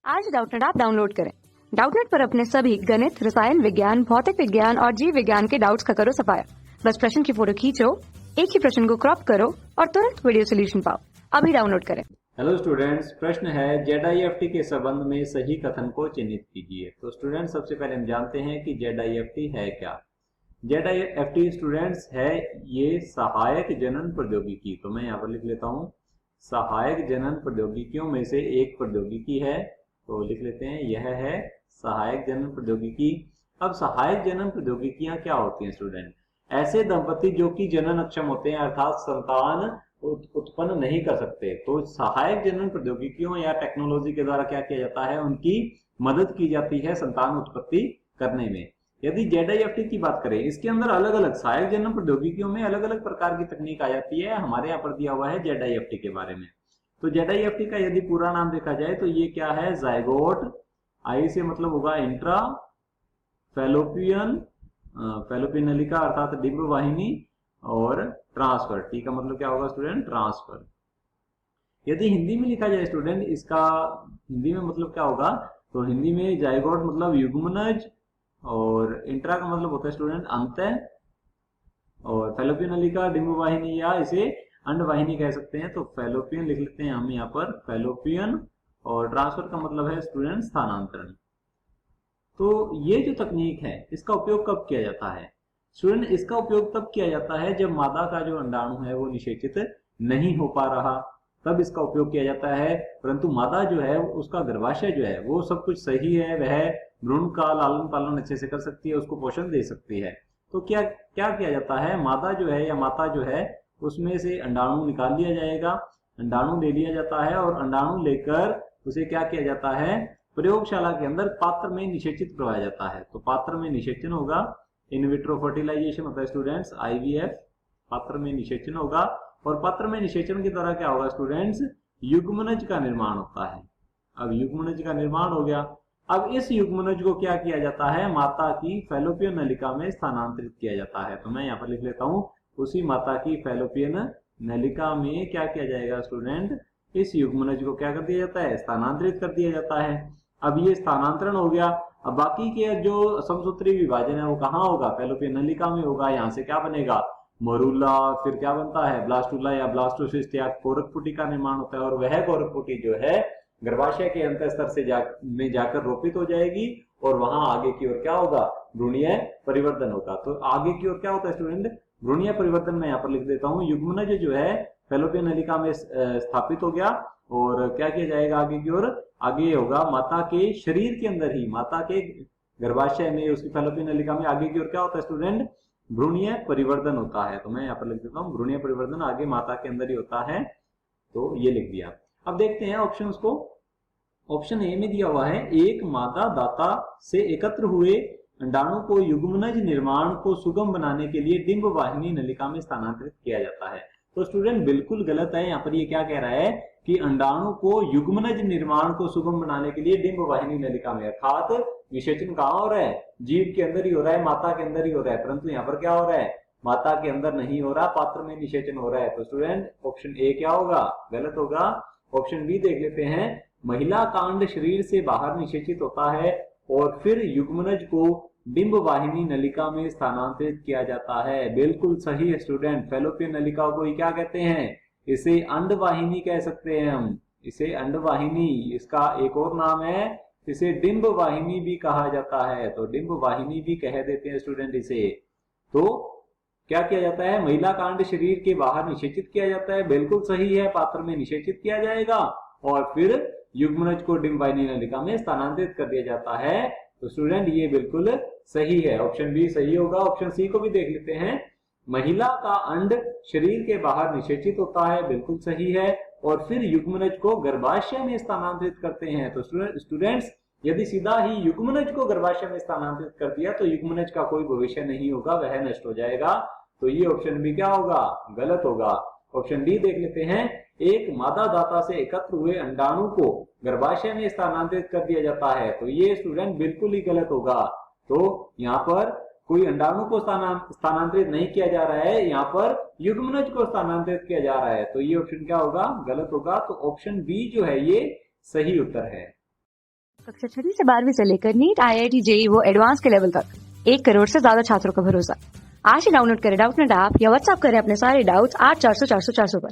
आज Doubtnut app download करें। Doubtnut पर अपने सभी गणित, रसायन विज्ञान, भौतिक विज्ञान और जीव विज्ञान के डाउट्स का करो सफाया। बस प्रश्न की फोटो खींचो, एक ही प्रश्न को क्रॉप करो और तुरंत वीडियो सोल्यूशन पाओ। अभी डाउनलोड करें। हेलो स्टूडेंट्स, प्रश्न है ZIFT के संबंध में सही कथन को चिन्हित कीजिए। तो स्टूडेंट्स, सबसे पहले हम जानते हैं कि ZIFT है क्या। ZIFT स्टूडेंट्स है ये सहायक जनन प्रौद्योगिकी। तो मैं यहाँ पर लिख लेता हूँ, सहायक जनन प्रौद्योगिकियों में से एक प्रौद्योगिकी है। तो लिख लेते हैं, यह है सहायक जनन प्रौद्योगिकी। अब सहायक जनन प्रौद्योगिकियां क्या होती हैं स्टूडेंट? ऐसे दंपति जो कि जनन अक्षम होते हैं, अर्थात संतान उत्पन्न नहीं कर सकते, तो सहायक जनन प्रौद्योगिकियों या टेक्नोलॉजी के द्वारा क्या किया जाता है, उनकी मदद की जाती है संतान उत्पत्ति करने में। यदि ZIFT की बात करें, इसके अंदर अलग अलग सहायक जनन प्रौद्योगिकियों में अलग अलग प्रकार की तकनीक आ जाती है। हमारे यहाँ पर दिया हुआ है ZIFT के बारे में। तो ZIFT का यदि पूरा नाम देखा जाए तो ये क्या है, जायगोट, आई से मतलब होगा इंट्रा फैलोपियन, फैलोपियन नलिका अर्थात डिंब वाहिनी, और ट्रांसफर, टी का मतलब क्या होगा स्टूडेंट, ट्रांसफर। यदि हिंदी में लिखा जाए स्टूडेंट, इसका हिंदी में मतलब क्या होगा, तो हिंदी में जायगोट मतलब युग्मनज, और इंट्रा का मतलब होता है स्टूडेंट अंतः, और फैलोपियन नलिका डिंब वाहिनी या इसे अंडवाहिनी कह सकते हैं। तो फैलोपियन लिख लेते हैं हम यहाँ पर, फैलोपियन, और ट्रांसफर का मतलब है स्टूडेंट स्थानांतरण। तो ये जो तकनीक है, इसका उपयोग कब किया जाता है स्टूडेंट? इसका उपयोग तब किया जाता है जब मादा का जो अंडाणु है वो निषेचित नहीं हो पा रहा, तब इसका उपयोग किया जाता है। परंतु मादा जो है उसका गर्भाशय जो है वो सब कुछ सही है, वह भ्रूण का लालन पालन अच्छे से कर सकती है, उसको पोषण दे सकती है। तो क्या क्या किया जाता है, मादा जो है या माता जो है उसमें से अंडाणु निकाल लिया जाएगा, अंडाणु ले लिया जाता है, और अंडाणु लेकर उसे क्या किया जाता है, प्रयोगशाला के अंदर पात्र में निषेचित करवाया जाता है। तो पात्र में निषेचन होगा, इन विट्रो फर्टिलाइजेशन होता है स्टूडेंट्स, IVF, पात्र में निषेचन होगा। और पात्र में निषेचन के द्वारा क्या होगा स्टूडेंट्स, युग्मनज का निर्माण होता है। अब युग्मनज का निर्माण हो गया। अब इस युग्मनज को क्या किया जाता है, माता की फैलोपियन नलिका में स्थानांतरित किया जाता है। तो मैं यहाँ पर लिख लेता हूँ, उसी माता की फैलोपियन नलिका में क्या किया जाएगा स्टूडेंट, इस युग्मनज को क्या कर दिया जाता है, स्थानांतरित कर दिया जाता है। अब ये स्थानांतरण हो गया। अब बाकी के जो समसूत्री विभाजन है वो कहाँ होगा, फैलोपियन नलिका में होगा। यहाँ से क्या बनेगा, मरूला, फिर क्या बनता है, ब्लास्टुला या ब्लास्टोसिस्ट या कोरकपुटी का निर्माण होता है, और वह कोरकपुटी जो है गर्भाशय के अंतःस्तर से में जाकर रोपित हो जाएगी, और वहां आगे की ओर क्या होगा, भ्रूणीय परिवर्तन होगा। तो आगे की ओर क्या होता है स्टूडेंट, भ्रूणीय परिवर्तन। मैं यहाँ पर लिख देता हूँ, युग्मनज जो है फैलोपियन नलिका में स्थापित हो गया, और क्या किया जाएगा आगे की ओर, आगे होगा माता के शरीर के अंदर ही, माता के गर्भाशय में, उसकी फैलोपियन नलिका में आगे की ओर क्या होता है स्टूडेंट, भ्रूणीय परिवर्तन होता है। तो मैं यहाँ पर लिख देता हूँ, भ्रूणीय परिवर्तन आगे माता के अंदर ही होता है। तो ये लिख दिया। अब देखते हैं ऑप्शंस को। ऑप्शन ए में दिया हुआ है, एक मादा दाता से एकत्र हुए अंडाणु को युग्मनज निर्माण को सुगम बनाने के लिए डिंब वाहिनी नलिका में स्थानांतरित किया जाता है। तो स्टूडेंट बिल्कुल गलत है। यहाँ पर ये क्या कह रहा है कि अंडाणु को युग्मनज निर्माण को सुगम बनाने के लिए डिंब वाहिनी नलिका में, अर्थात निषेचन कहाँ हो रहा है, जीव के अंदर ही हो रहा है, माता के अंदर ही हो रहा है। परंतु यहाँ पर क्या हो रहा है, माता के अंदर नहीं हो रहा, पात्र में निषेचन हो रहा है। तो स्टूडेंट ऑप्शन ए क्या होगा, गलत होगा। ऑप्शन बी देख लेते हैं, महिला कांड शरीर से बाहर निषेचित होता है और फिर युग्मनज को डिंब वाहिनी नलिका में स्थानांतरित किया जाता है। बिल्कुल सही है स्टूडेंट। फैलोपियन नलिका को ही क्या कहते हैं, इसे अंडवाहिनी कह सकते हैं हम, इसे अंडवाहिनी, इसका एक और नाम है, इसे डिंब वाहिनी भी कहा जाता है। तो डिंब वाहिनी भी कह देते हैं स्टूडेंट इसे। तो क्या किया जाता है, महिला कांड शरीर के बाहर निषेचित किया जाता है, बिल्कुल सही है, पात्र में निषेचित किया जाएगा, और फिर युग्मनज को डिंब वाहिनी नलिका में स्थानांतरित कर दिया जाता है। तो स्टूडेंट ये बिल्कुल सही है, ऑप्शन बी सही होगा। ऑप्शन सी को भी देख लेते हैं, महिला का अंड शरीर के बाहर निषेचित होता है, बिल्कुल सही है, और फिर युग्मनज को गर्भाशय में स्थानांतरित करते हैं। तो स्टूडेंट्स, यदि सीधा ही युग्मनज को गर्भाशय में स्थानांतरित कर दिया तो युग्मनज का कोई भविष्य नहीं होगा, वह नष्ट हो जाएगा। तो ये ऑप्शन भी क्या होगा, गलत होगा। ऑप्शन डी देख लेते हैं, एक मादा दाता से एकत्र हुए अंडाणु को गर्भाशय में स्थानांतरित कर दिया जाता है। तो ये स्टूडेंट बिल्कुल ही गलत होगा। तो यहाँ पर कोई अंडाणु को स्थानांतरित नहीं किया जा रहा है, यहाँ पर युग्मनज को स्थानांतरित किया जा रहा है। तो ये ऑप्शन क्या होगा, गलत होगा। तो ऑप्शन बी जो है ये सही उत्तर है। कक्षा 6वीं से 12वीं से लेकर नीट, IIT, JEE वो एडवांस के लेवल तक 1 करोड़ से ज्यादा छात्रों का भरोसा। आज ही डाउनलोड करें डाउटनेट ऐप या व्हाट्सएप करें अपने सारे डाउट्स 8400 400 400 पर।